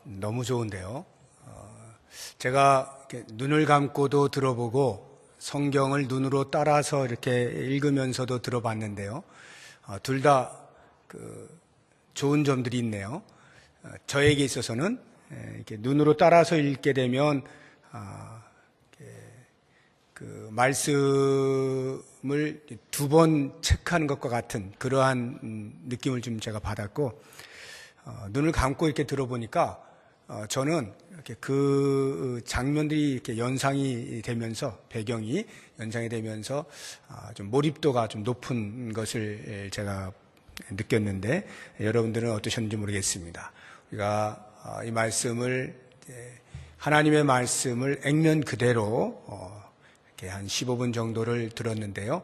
너무 좋은데요. 제가 이렇게 눈을 감고도 들어보고 성경을 눈으로 따라서 이렇게 읽으면서도 들어봤는데요. 둘 다 좋은 점들이 있네요. 저에게 있어서는 이렇게 눈으로 따라서 읽게 되면 그 말씀을 두 번 체크하는 것과 같은 그러한 느낌을 좀 제가 받았고, 눈을 감고 이렇게 들어보니까 저는 이렇게 그 장면들이 이렇게 연상이 되면서, 배경이 연상이 되면서 좀 몰입도가 좀 높은 것을 제가 느꼈는데, 여러분들은 어떠셨는지 모르겠습니다. 우리가 이 말씀을, 하나님의 말씀을 액면 그대로 이렇게 한 15분 정도를 들었는데요.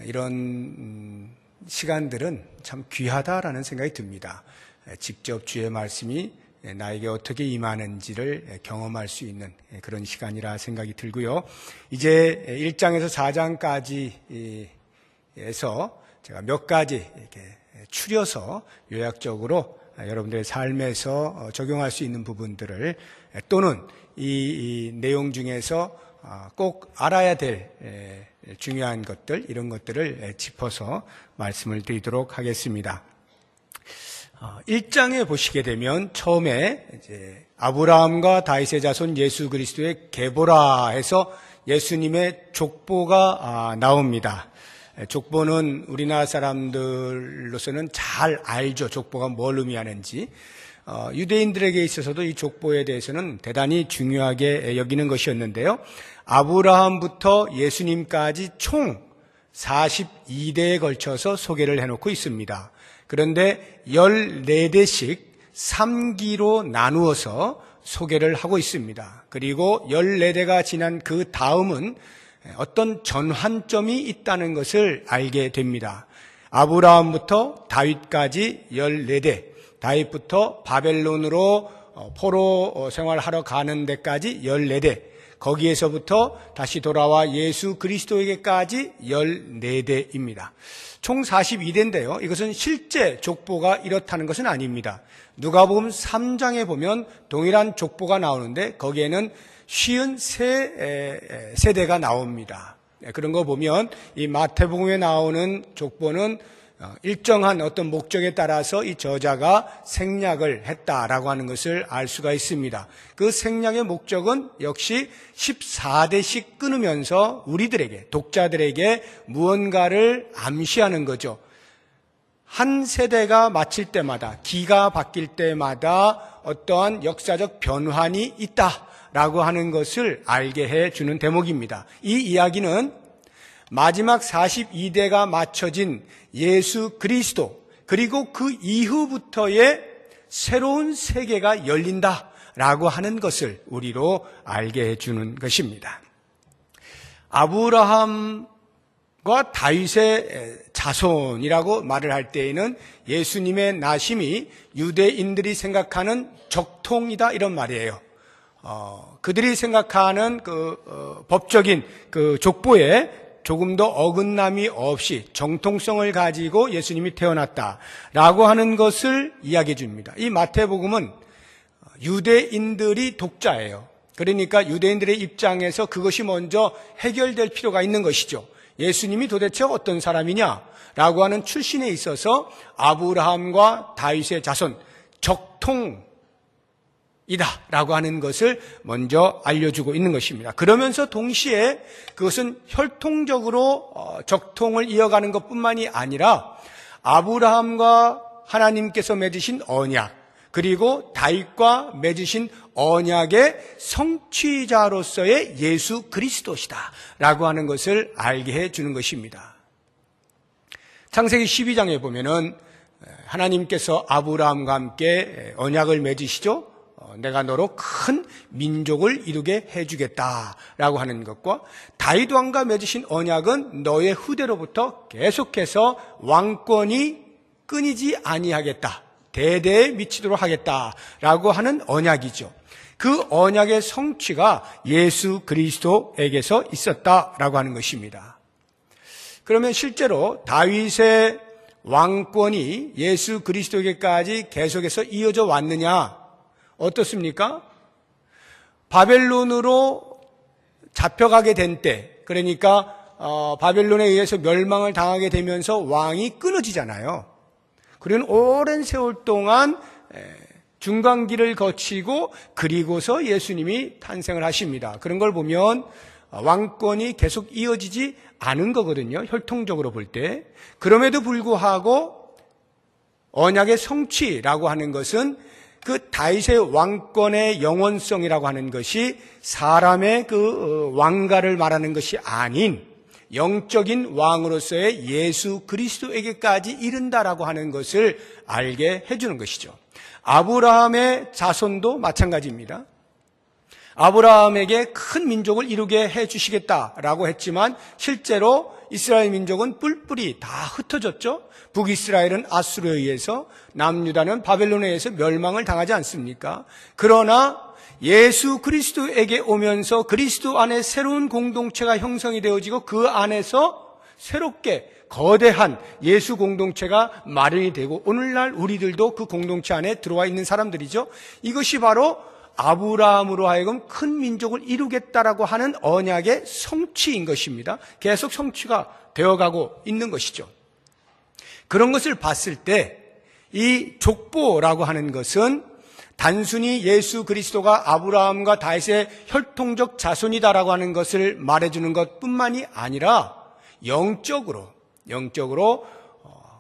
이런 시간들은 참 귀하다라는 생각이 듭니다. 직접 주의 말씀이 나에게 어떻게 임하는지를 경험할 수 있는 그런 시간이라 생각이 들고요. 이제 1장에서 4장까지에서 제가 몇 가지 이렇게 추려서 요약적으로 여러분들의 삶에서 적용할 수 있는 부분들을, 또는 이 내용 중에서 꼭 알아야 될 중요한 것들, 이런 것들을 짚어서 말씀을 드리도록 하겠습니다. 1장에 보시게 되면 처음에 이제 아브라함과 다윗의 자손 예수 그리스도의 계보라 해서 예수님의 족보가 나옵니다. 족보는 우리나라 사람들로서는 잘 알죠. 족보가 뭘 의미하는지. 유대인들에게 있어서도 이 족보에 대해서는 대단히 중요하게 여기는 것이었는데요. 아브라함부터 예수님까지 총 42대에 걸쳐서 소개를 해놓고 있습니다. 그런데 14대씩 3기로 나누어서 소개를 하고 있습니다. 그리고 14대가 지난 그 다음은 어떤 전환점이 있다는 것을 알게 됩니다. 아브라함부터 다윗까지 14대, 다윗부터 바벨론으로 포로 생활하러 가는 데까지 14대, 거기에서부터 다시 돌아와 예수 그리스도에게까지 14대입니다. 총 42대인데요. 이것은 실제 족보가 이렇다는 것은 아닙니다. 누가복음 3장에 보면 동일한 족보가 나오는데 거기에는 53세대가 나옵니다. 그런 거 보면 이 마태복음에 나오는 족보는 일정한 어떤 목적에 따라서 이 저자가 생략을 했다라고 하는 것을 알 수가 있습니다. 그 생략의 목적은 역시 14대씩 끊으면서 우리들에게, 독자들에게 무언가를 암시하는 거죠. 한 세대가 마칠 때마다, 기가 바뀔 때마다 어떠한 역사적 변환이 있다라고 하는 것을 알게 해주는 대목입니다. 이 이야기는 마지막 42대가 맞춰진 예수 그리스도, 그리고 그 이후부터의 새로운 세계가 열린다라고 하는 것을 우리로 알게 해주는 것입니다. 아브라함과 다윗의 자손이라고 말을 할 때에는 예수님의 나심이 유대인들이 생각하는 적통이다, 이런 말이에요. 그들이 생각하는 법적인 족보에 조금 더 어긋남이 없이 정통성을 가지고 예수님이 태어났다라고 하는 것을 이야기해 줍니다. 이 마태복음은 유대인들이 독자예요. 그러니까 유대인들의 입장에서 그것이 먼저 해결될 필요가 있는 것이죠. 예수님이 도대체 어떤 사람이냐라고 하는 출신에 있어서 아브라함과 다윗의 자손, 적통 이다라고 하는 것을 먼저 알려주고 있는 것입니다. 그러면서 동시에 그것은 혈통적으로 적통을 이어가는 것뿐만이 아니라 아브라함과 하나님께서 맺으신 언약, 그리고 다윗과 맺으신 언약의 성취자로서의 예수 그리스도시다라고 하는 것을 알게 해주는 것입니다. 창세기 12장에 보면은 하나님께서 아브라함과 함께 언약을 맺으시죠. 내가 너로 큰 민족을 이루게 해주겠다라고 하는 것과, 다윗 왕과 맺으신 언약은 너의 후대로부터 계속해서 왕권이 끊이지 아니하겠다, 대대에 미치도록 하겠다라고 하는 언약이죠. 그 언약의 성취가 예수 그리스도에게서 있었다라고 하는 것입니다. 그러면 실제로 다윗의 왕권이 예수 그리스도에게까지 계속해서 이어져 왔느냐? 어떻습니까? 바벨론으로 잡혀가게 된 때, 그러니까 바벨론에 의해서 멸망을 당하게 되면서 왕이 끊어지잖아요. 그런 오랜 세월 동안 중간기를 거치고 그리고서 예수님이 탄생을 하십니다. 그런 걸 보면 왕권이 계속 이어지지 않은 거거든요. 혈통적으로 볼 때. 그럼에도 불구하고 언약의 성취라고 하는 것은 그 다윗의 왕권의 영원성이라고 하는 것이 사람의 그 왕가를 말하는 것이 아닌 영적인 왕으로서의 예수 그리스도에게까지 이른다라고 하는 것을 알게 해주는 것이죠. 아브라함의 자손도 마찬가지입니다. 아브라함에게 큰 민족을 이루게 해주시겠다라고 했지만 실제로 이스라엘 민족은 뿔뿔이 다 흩어졌죠. 북이스라엘은 아수르에 의해서, 남유다는 바벨론에 의해서 멸망을 당하지 않습니까? 그러나 예수 그리스도에게 오면서 그리스도 안에 새로운 공동체가 형성이 되어지고 그 안에서 새롭게 거대한 예수 공동체가 마련이 되고 오늘날 우리들도 그 공동체 안에 들어와 있는 사람들이죠. 이것이 바로 아브라함으로 하여금 큰 민족을 이루겠다라고 하는 언약의 성취인 것입니다. 계속 성취가 되어가고 있는 것이죠. 그런 것을 봤을 때 이 족보라고 하는 것은 단순히 예수 그리스도가 아브라함과 다윗의 혈통적 자손이다라고 하는 것을 말해주는 것뿐만이 아니라 영적으로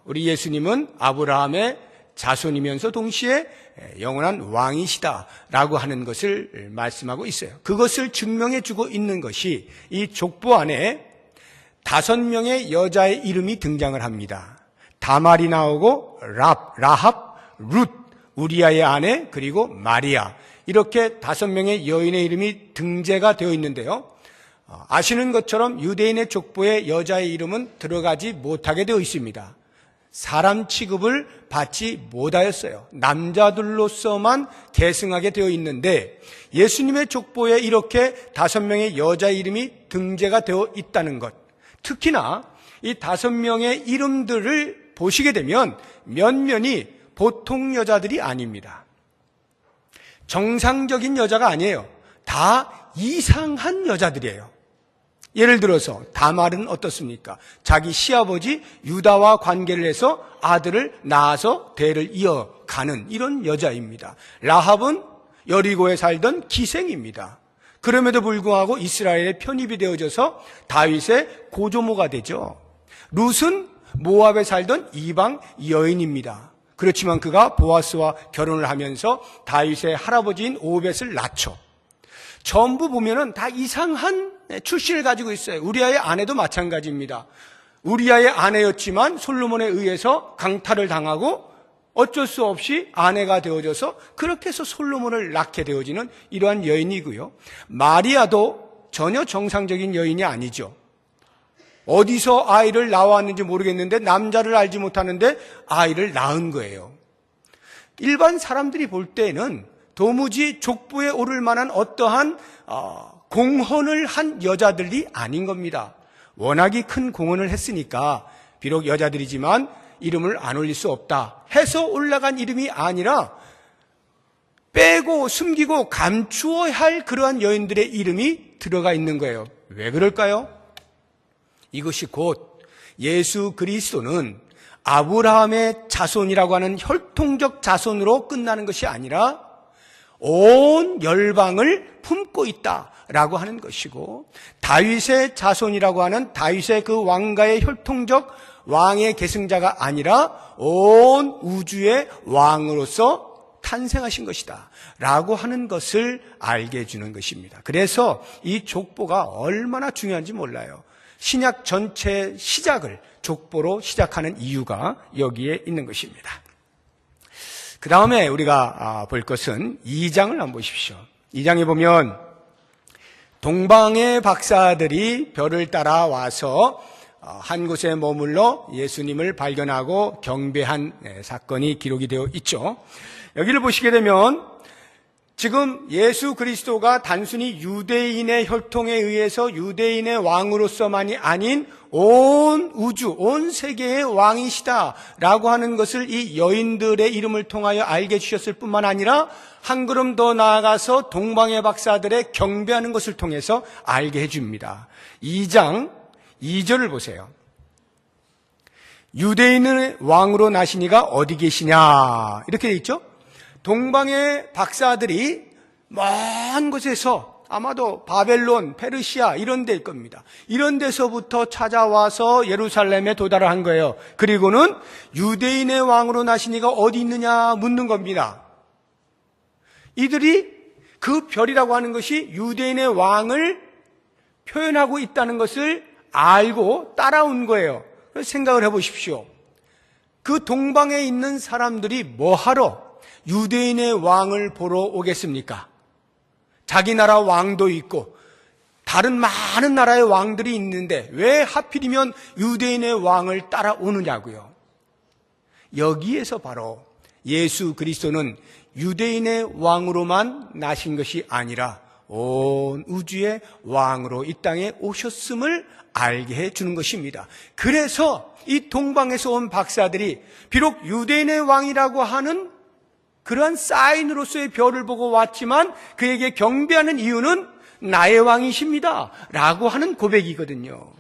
우리 예수님은 아브라함의 자손이면서 동시에 영원한 왕이시다라고 하는 것을 말씀하고 있어요. 그것을 증명해 주고 있는 것이 이 족보 안에 5명의 여자의 이름이 등장을 합니다. 다말이 나오고 라합, 룻, 우리아의 아내, 그리고 마리아, 이렇게 5명의 여인의 이름이 등재가 되어 있는데요. 아시는 것처럼 유대인의 족보에 여자의 이름은 들어가지 못하게 되어 있습니다. 사람 취급을 받지 못하였어요. 남자들로서만 계승하게 되어 있는데 예수님의 족보에 이렇게 5명의 여자 이름이 등재가 되어 있다는 것, 특히나 이 5명의 이름들을 보시게 되면 면면이 보통 여자들이 아닙니다. 정상적인 여자가 아니에요. 다 이상한 여자들이에요. 예를 들어서 다말은 어떻습니까? 자기 시아버지 유다와 관계를 해서 아들을 낳아서 대를 이어가는 이런 여자입니다. 라합은 여리고에 살던 기생입니다. 그럼에도 불구하고 이스라엘에 편입이 되어져서 다윗의 고조모가 되죠. 룻은 모압에 살던 이방 여인입니다. 그렇지만 그가 보아스와 결혼을 하면서 다윗의 할아버지인 오벳을 낳죠. 전부 보면은 다 이상한 출신을 가지고 있어요. 우리아의 아내도 마찬가지입니다. 우리아의 아내였지만 솔로몬에 의해서 강탈을 당하고 어쩔 수 없이 아내가 되어져서 그렇게 해서 솔로몬을 낳게 되어지는 이러한 여인이고요. 마리아도 전혀 정상적인 여인이 아니죠. 어디서 아이를 낳았는지 모르겠는데 남자를 알지 못하는데 아이를 낳은 거예요. 일반 사람들이 볼 때는 도무지 족보에 오를 만한 어떠한 공헌을 한 여자들이 아닌 겁니다. 워낙이 큰 공헌을 했으니까 비록 여자들이지만 이름을 안 올릴 수 없다 해서 올라간 이름이 아니라 빼고 숨기고 감추어야 할 그러한 여인들의 이름이 들어가 있는 거예요. 왜 그럴까요? 이것이 곧 예수 그리스도는 아브라함의 자손이라고 하는 혈통적 자손으로 끝나는 것이 아니라 온 열방을 품고 있다라고 하는 것이고, 다윗의 자손이라고 하는 다윗의 그 왕가의 혈통적 왕의 계승자가 아니라 온 우주의 왕으로서 탄생하신 것이다 라고 하는 것을 알게 해주는 것입니다. 그래서 이 족보가 얼마나 중요한지 몰라요. 신약 전체 시작을 족보로 시작하는 이유가 여기에 있는 것입니다. 그 다음에 우리가 볼 것은 2장을 한번 보십시오. 2장에 보면 동방의 박사들이 별을 따라 와서 한 곳에 머물러 예수님을 발견하고 경배한 사건이 기록이 되어 있죠. 여기를 보시게 되면 지금 예수 그리스도가 단순히 유대인의 혈통에 의해서 유대인의 왕으로서만이 아닌 온 우주, 온 세계의 왕이시다라고 하는 것을 이 여인들의 이름을 통하여 알게 해주셨을 뿐만 아니라 한 걸음 더 나아가서 동방의 박사들의 경배하는 것을 통해서 알게 해줍니다. 2장 2절을 보세요. 유대인의 왕으로 나시니가 어디 계시냐 이렇게 돼 있죠. 동방의 박사들이 먼 곳에서 아마도 바벨론, 페르시아 이런 데일 겁니다. 이런 데서부터 찾아와서 예루살렘에 도달을 한 거예요. 그리고는 유대인의 왕으로 나시니가 어디 있느냐 묻는 겁니다. 이들이 그 별이라고 하는 것이 유대인의 왕을 표현하고 있다는 것을 알고 따라온 거예요. 생각을 해보십시오. 그 동방에 있는 사람들이 뭐하러 유대인의 왕을 보러 오겠습니까? 자기 나라 왕도 있고 다른 많은 나라의 왕들이 있는데 왜 하필이면 유대인의 왕을 따라오느냐고요. 여기에서 바로 예수 그리스도는 유대인의 왕으로만 나신 것이 아니라 온 우주의 왕으로 이 땅에 오셨음을 알게 해주는 것입니다. 그래서 이 동방에서 온 박사들이 비록 유대인의 왕이라고 하는 그러한 사인으로서의 별을 보고 왔지만 그에게 경배하는 이유는 나의 왕이십니다 라고 하는 고백이거든요.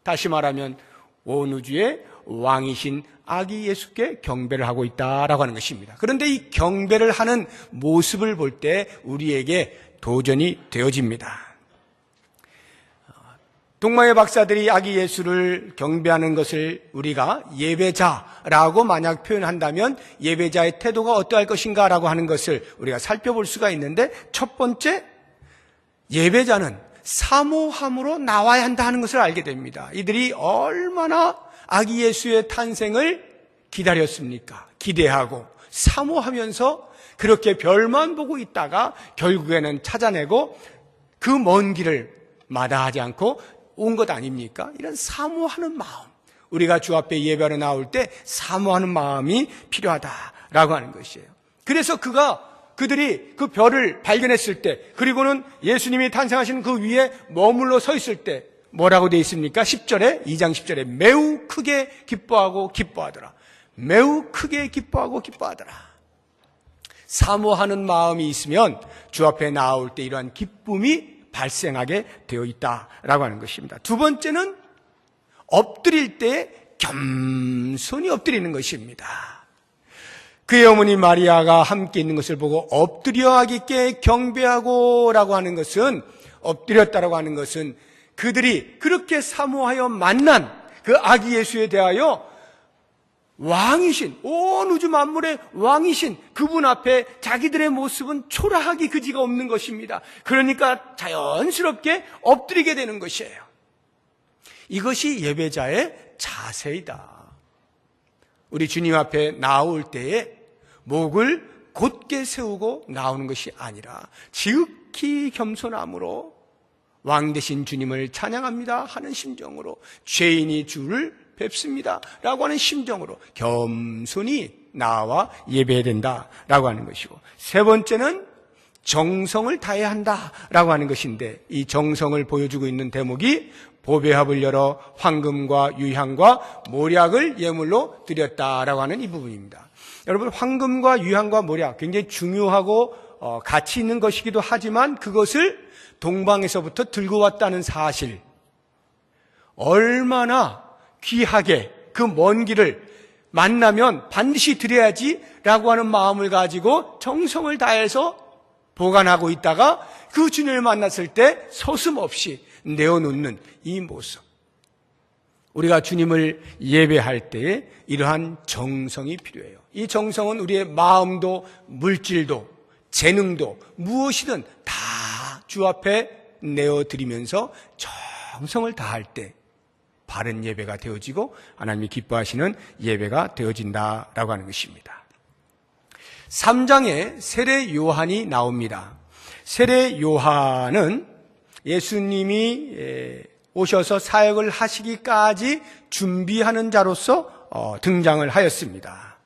다시 말하면 온 우주의 왕이신 아기 예수께 경배를 하고 있다라고 하는 것입니다. 그런데 이 경배를 하는 모습을 볼 때 우리에게 도전이 되어집니다. 동방의 박사들이 아기 예수를 경배하는 것을 우리가 예배자라고 만약 표현한다면 예배자의 태도가 어떠할 것인가 라고 하는 것을 우리가 살펴볼 수가 있는데, 첫 번째, 예배자는 사모함으로 나와야 한다 하는 것을 알게 됩니다. 이들이 얼마나 아기 예수의 탄생을 기다렸습니까? 기대하고 사모하면서 그렇게 별만 보고 있다가 결국에는 찾아내고 그 먼 길을 마다하지 않고 온 것 아닙니까? 이런 사모하는 마음, 우리가 주 앞에 예배하러 나올 때 사모하는 마음이 필요하다라고 하는 것이에요. 그래서 그들이 그 별을 발견했을 때, 그리고는 예수님이 탄생하신 그 위에 머물러 서 있을 때 뭐라고 되어 있습니까? 10절에, 2장 10절에 매우 크게 기뻐하고 기뻐하더라. 매우 크게 기뻐하고 기뻐하더라. 사모하는 마음이 있으면 주 앞에 나올 때 이러한 기쁨이 발생하게 되어 있다라고 하는 것입니다. 두 번째는 엎드릴 때 겸손히 엎드리는 것입니다. 그의 어머니 마리아가 함께 있는 것을 보고 엎드려 하기께 경배하고 라고 하는 것은, 엎드렸다라고 하는 것은 그들이 그렇게 사모하여 만난 그 아기 예수에 대하여 왕이신, 온 우주 만물의 왕이신 그분 앞에 자기들의 모습은 초라하기 그지가 없는 것입니다. 그러니까 자연스럽게 엎드리게 되는 것이에요. 이것이 예배자의 자세이다. 우리 주님 앞에 나올 때에 목을 곧게 세우고 나오는 것이 아니라 지극히 겸손함으로 왕 되신 주님을 찬양합니다 하는 심정으로, 죄인이 주를 뵙습니다 라고 하는 심정으로 겸손히 나와 예배해야 된다라고 하는 것이고, 세 번째는 정성을 다해야 한다라고 하는 것인데, 이 정성을 보여주고 있는 대목이 보배합을 열어 황금과 유향과 모략을 예물로 드렸다라고 하는 이 부분입니다. 여러분, 황금과 유향과 모략 굉장히 중요하고 가치 있는 것이기도 하지만 그것을 동방에서부터 들고 왔다는 사실, 얼마나 귀하게 그 먼 길을 만나면 반드시 드려야지 라고 하는 마음을 가지고 정성을 다해서 보관하고 있다가 그 주님을 만났을 때 서슴없이 내어놓는 이 모습, 우리가 주님을 예배할 때에 이러한 정성이 필요해요. 이 정성은 우리의 마음도 물질도 재능도 무엇이든 다 주 앞에 내어드리면서 정성을 다할 때 바른 예배가 되어지고 하나님이 기뻐하시는 예배가 되어진다라고 하는 것입니다. 3장에 세례 요한이 나옵니다. 세례 요한은 예수님이 오셔서 사역을 하시기까지 준비하는 자로서 등장을 하였습니다.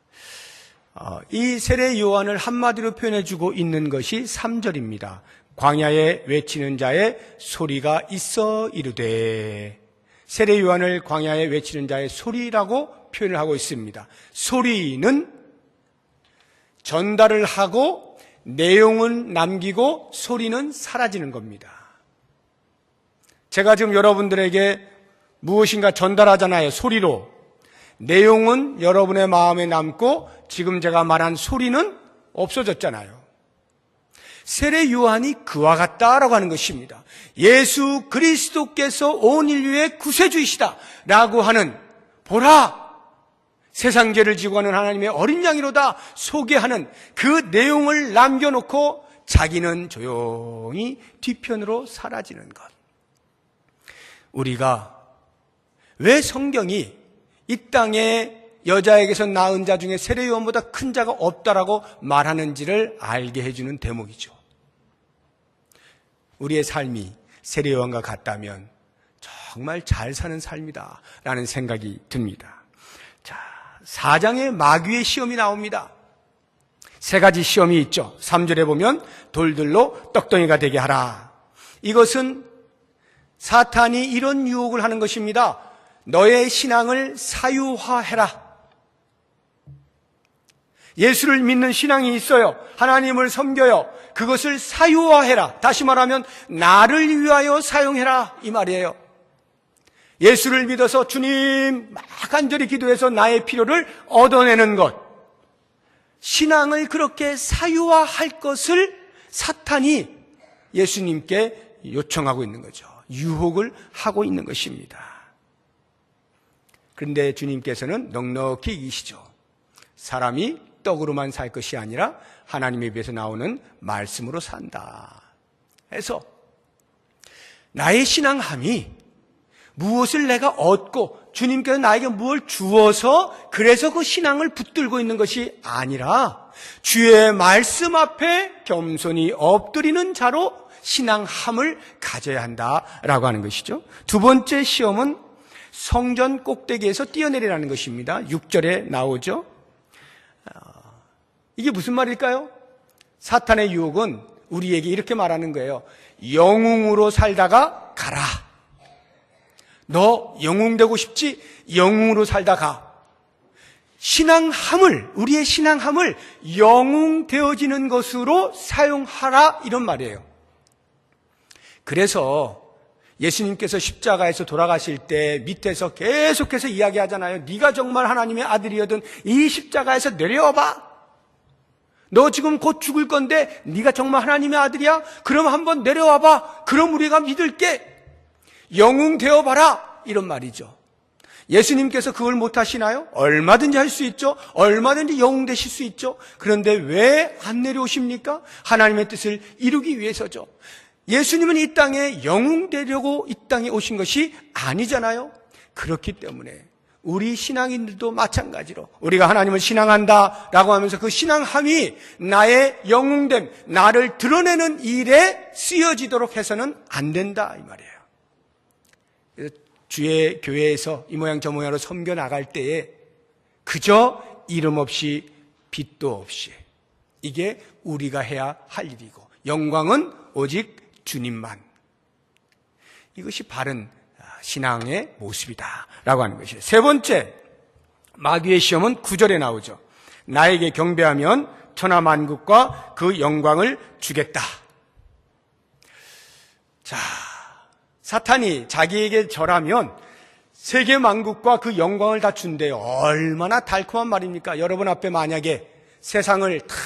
이 세례 요한을 한마디로 표현해주고 있는 것이 3절입니다. 광야에 외치는 자의 소리가 있어 이르되, 세례 요한을 광야에 외치는 자의 소리라고 표현을 하고 있습니다. 소리는 전달을 하고 내용은 남기고 소리는 사라지는 겁니다. 제가 지금 여러분들에게 무엇인가 전달하잖아요. 소리로. 내용은 여러분의 마음에 남고 지금 제가 말한 소리는 없어졌잖아요. 세례 요한이 그와 같다라고 하는 것입니다. 예수 그리스도께서 온 인류의 구세주이시다 라고 하는, 보라 세상 죄를 지고 가는 하나님의 어린 양이로다 소개하는 그 내용을 남겨놓고 자기는 조용히 뒤편으로 사라지는 것. 우리가 왜 성경이 이 땅에 여자에게서 낳은 자 중에 세례 요한보다 큰 자가 없다라고 말하는지를 알게 해주는 대목이죠. 우리의 삶이 세례 요한과 같다면 정말 잘 사는 삶이다 라는 생각이 듭니다. 자, 4장에 마귀의 시험이 나옵니다. 세 가지 시험이 있죠. 3절에 보면 돌들로 떡덩이가 되게 하라. 이것은 사탄이 이런 유혹을 하는 것입니다. 너의 신앙을 사유화해라. 예수를 믿는 신앙이 있어요. 하나님을 섬겨요. 그것을 사유화해라. 다시 말하면 나를 위하여 사용해라 이 말이에요. 예수를 믿어서 주님 막 간절히 기도해서 나의 필요를 얻어내는 것, 신앙을 그렇게 사유화할 것을 사탄이 예수님께 요청하고 있는 거죠. 유혹을 하고 있는 것입니다. 그런데 주님께서는 넉넉히 이기시죠. 사람이 떡으로만 살 것이 아니라 하나님에 비해서 나오는 말씀으로 산다 해서 나의 신앙함이 무엇을 내가 얻고 주님께서 나에게 무엇을 주어서 그래서 그 신앙을 붙들고 있는 것이 아니라 주의 말씀 앞에 겸손히 엎드리는 자로 신앙함을 가져야 한다라고 하는 것이죠. 두 번째 시험은 성전 꼭대기에서 뛰어내리라는 것입니다. 6절에 나오죠. 이게 무슨 말일까요? 사탄의 유혹은 우리에게 이렇게 말하는 거예요. 영웅으로 살다가 가라. 너 영웅 되고 싶지? 영웅으로 살다 가. 신앙함을, 우리의 신앙함을 영웅 되어지는 것으로 사용하라 이런 말이에요. 그래서 예수님께서 십자가에서 돌아가실 때 밑에서 계속해서 이야기하잖아요. 네가 정말 하나님의 아들이거든 이 십자가에서 내려와봐. 너 지금 곧 죽을 건데 네가 정말 하나님의 아들이야? 그럼 한번 내려와봐. 그럼 우리가 믿을게. 영웅 되어봐라 이런 말이죠. 예수님께서 그걸 못하시나요? 얼마든지 할 수 있죠. 얼마든지 영웅 되실 수 있죠. 그런데 왜 안 내려오십니까? 하나님의 뜻을 이루기 위해서죠. 예수님은 이 땅에 영웅 되려고 이 땅에 오신 것이 아니잖아요. 그렇기 때문에 우리 신앙인들도 마찬가지로 우리가 하나님을 신앙한다라고 하면서 그 신앙함이 나의 영웅됨, 나를 드러내는 일에 쓰여지도록 해서는 안 된다 이 말이에요. 그래서 주의 교회에서 이 모양 저 모양으로 섬겨 나갈 때에 그저 이름 없이 빛도 없이 이게 우리가 해야 할 일이고 영광은 오직 주님만. 이것이 바른 신앙의 모습이다라고 하는 것이에요. 세 번째, 마귀의 시험은 9절에 나오죠. 나에게 경배하면 천하만국과 그 영광을 주겠다. 자, 사탄이 자기에게 절하면 세계 만국과 그 영광을 다 준대요. 얼마나 달콤한 말입니까? 여러분 앞에 만약에 세상을 탁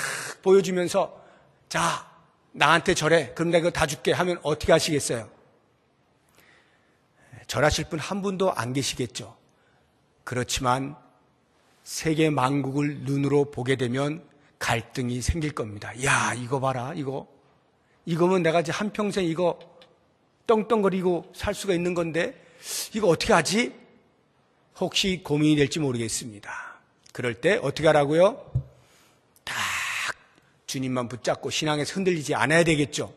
보여주면서 자, 나한테 절해. 그럼 내가 그거 다 줄게 하면 어떻게 하시겠어요? 절하실 분 한 분도 안 계시겠죠. 그렇지만 세계 만국을 눈으로 보게 되면 갈등이 생길 겁니다. 야, 이거 봐라. 이거면 내가 이제 한평생 이거 떵떵거리고 살 수가 있는 건데 이거 어떻게 하지? 혹시 고민이 될지 모르겠습니다. 그럴 때 어떻게 하라고요? 딱 주님만 붙잡고 신앙에서 흔들리지 않아야 되겠죠.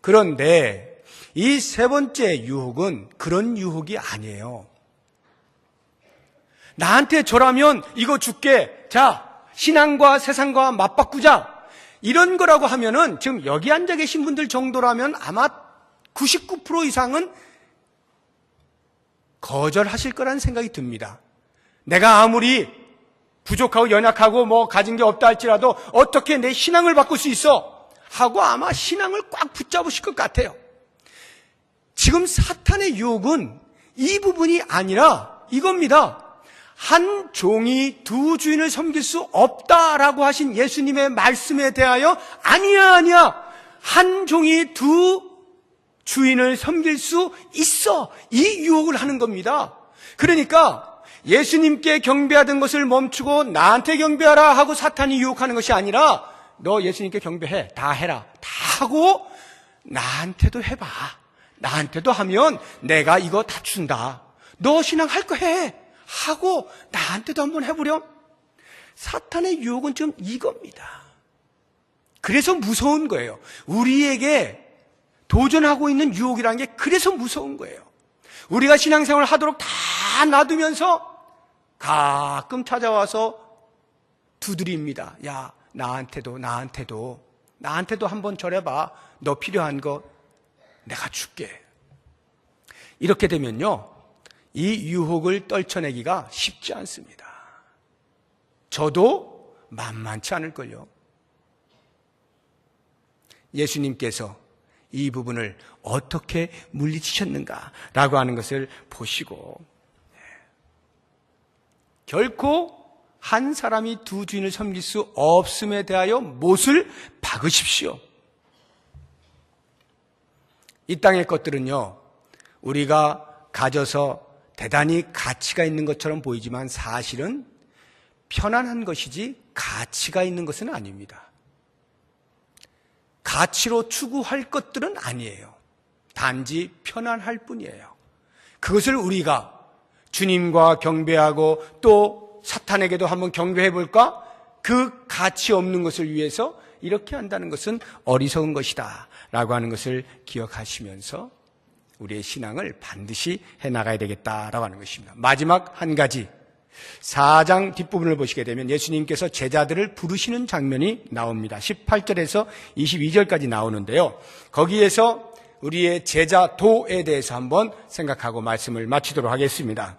그런데 이 세 번째 유혹은 그런 유혹이 아니에요. 나한테 절하면 이거 줄게. 자, 신앙과 세상과 맞바꾸자, 이런 거라고 하면은 지금 여기 앉아 계신 분들 정도라면 아마 99% 이상은 거절하실 거라는 생각이 듭니다. 내가 아무리 부족하고 연약하고 뭐 가진 게 없다 할지라도 어떻게 내 신앙을 바꿀 수 있어? 하고 아마 신앙을 꽉 붙잡으실 것 같아요. 지금 사탄의 유혹은 이 부분이 아니라 이겁니다. 한 종이 두 주인을 섬길 수 없다라고 하신 예수님의 말씀에 대하여 아니야. 한 종이 두 주인을 섬길 수 있어. 이 유혹을 하는 겁니다. 그러니까 예수님께 경배하던 것을 멈추고 나한테 경배하라 하고 사탄이 유혹하는 것이 아니라 너 예수님께 경배해. 다 해라. 다 하고 나한테도 해봐. 나한테도 하면 내가 이거 다 준다. 너 신앙 할 거 해. 하고 나한테도 한번 해보렴. 사탄의 유혹은 좀 이겁니다. 그래서 무서운 거예요. 우리에게 도전하고 있는 유혹이라는 게 그래서 무서운 거예요. 우리가 신앙생활을 하도록 다 놔두면서 가끔 찾아와서 두드립니다. 야, 나한테도 한번 절해봐. 너 필요한 거 내가 줄게. 이렇게 되면요, 이 유혹을 떨쳐내기가 쉽지 않습니다. 저도 만만치 않을걸요. 예수님께서 이 부분을 어떻게 물리치셨는가라고 하는 것을 보시고, 결코 한 사람이 두 주인을 섬길 수 없음에 대하여 못을 박으십시오. 이 땅의 것들은요, 우리가 가져서 대단히 가치가 있는 것처럼 보이지만 사실은 편안한 것이지 가치가 있는 것은 아닙니다. 가치로 추구할 것들은 아니에요. 단지 편안할 뿐이에요. 그것을 우리가 주님과 경배하고 또 사탄에게도 한번 경배해 볼까? 그 가치 없는 것을 위해서 이렇게 한다는 것은 어리석은 것이다 라고 하는 것을 기억하시면서 우리의 신앙을 반드시 해나가야 되겠다라고 하는 것입니다. 마지막 한 가지, 4장 뒷부분을 보시게 되면 예수님께서 제자들을 부르시는 장면이 나옵니다. 18절에서 22절까지 나오는데요, 거기에서 우리의 제자도에 대해서 한번 생각하고 말씀을 마치도록 하겠습니다.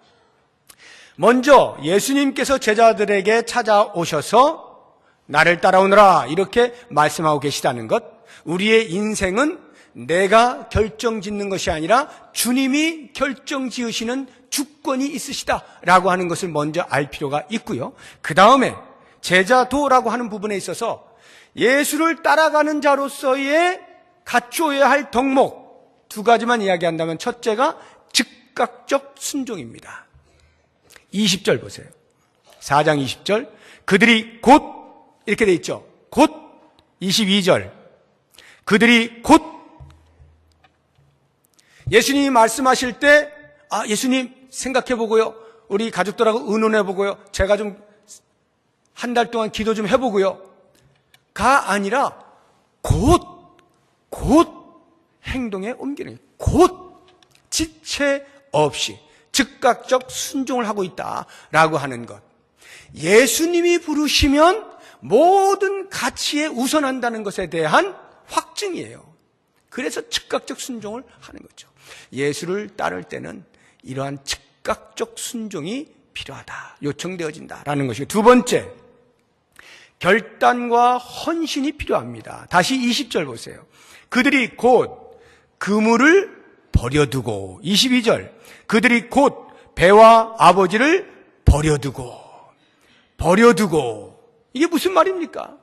먼저 예수님께서 제자들에게 찾아오셔서 나를 따라오너라 이렇게 말씀하고 계시다는 것, 우리의 인생은 내가 결정짓는 것이 아니라 주님이 결정지으시는 주권이 있으시다라고 하는 것을 먼저 알 필요가 있고요. 그 다음에 제자도라고 하는 부분에 있어서 예수를 따라가는 자로서의 갖추어야 할 덕목 두 가지만 이야기한다면, 첫째가 즉각적 순종입니다. 20절 보세요. 4장 20절, 그들이 곧 이렇게 돼 있죠. 곧. 22절, 그들이 곧. 예수님이 말씀하실 때 예수님 생각해보고요, 우리 가족들하고 의논해보고요, 제가 좀 한 달 동안 기도 좀 해보고요 가 아니라 곧 행동에 옮기는, 곧 지체 없이 즉각적 순종을 하고 있다라고 하는 것. 예수님이 부르시면 모든 가치에 우선한다는 것에 대한 확증이에요. 그래서 즉각적 순종을 하는 거죠. 예수를 따를 때는 이러한 즉각적 순종이 필요하다, 요청되어진다라는 것이고, 두 번째, 결단과 헌신이 필요합니다. 다시 20절 보세요. 그들이 곧 그물을 버려두고, 22절, 그들이 곧 배와 아버지를 버려두고. 이게 무슨 말입니까?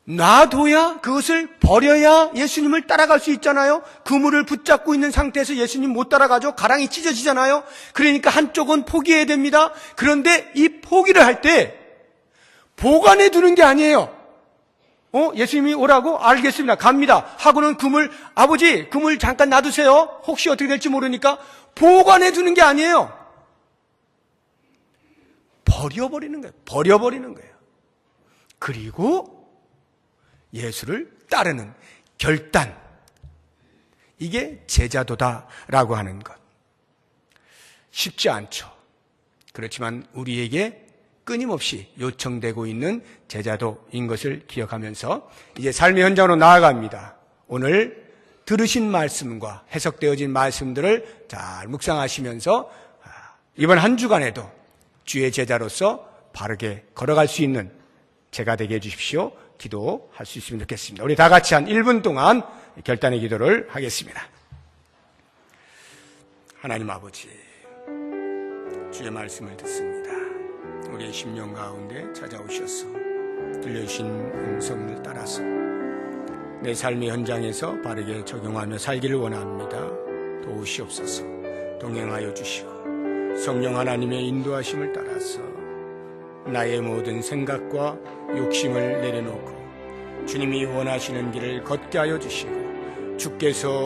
놔둬야, 그것을 버려야 예수님을 따라갈 수 있잖아요. 그물을 붙잡고 있는 상태에서 예수님 못 따라가죠. 가랑이 찢어지잖아요. 그러니까 한쪽은 포기해야 됩니다. 그런데 이 포기를 할 때 보관해 두는 게 아니에요. 예수님이 오라고? 알겠습니다. 갑니다. 하고는 아버지, 그물 잠깐 놔두세요. 혹시 어떻게 될지 모르니까 보관해 두는 게 아니에요. 버려버리는 거예요. 그리고 예수를 따르는 결단, 이게 제자도다라고 하는 것. 쉽지 않죠. 그렇지만 우리에게 끊임없이 요청되고 있는 제자도인 것을 기억하면서 이제 삶의 현장으로 나아갑니다. 오늘 들으신 말씀과 해석되어진 말씀들을 잘 묵상하시면서 이번 한 주간에도 주의 제자로서 바르게 걸어갈 수 있는 제가 되게 해주십시오. 기도할 수 있으면 좋겠습니다. 우리 다 같이 한 1분 동안 결단의 기도를 하겠습니다. 하나님 아버지, 주의 말씀을 듣습니다. 우리의 심령 가운데 찾아오셔서 들려주신 음성을 따라서 내 삶의 현장에서 바르게 적용하며 살기를 원합니다. 도우시옵소서. 동행하여 주시고 성령 하나님의 인도하심을 따라서 나의 모든 생각과 욕심을 내려놓고 주님이 원하시는 길을 걷게 하여 주시고 주께서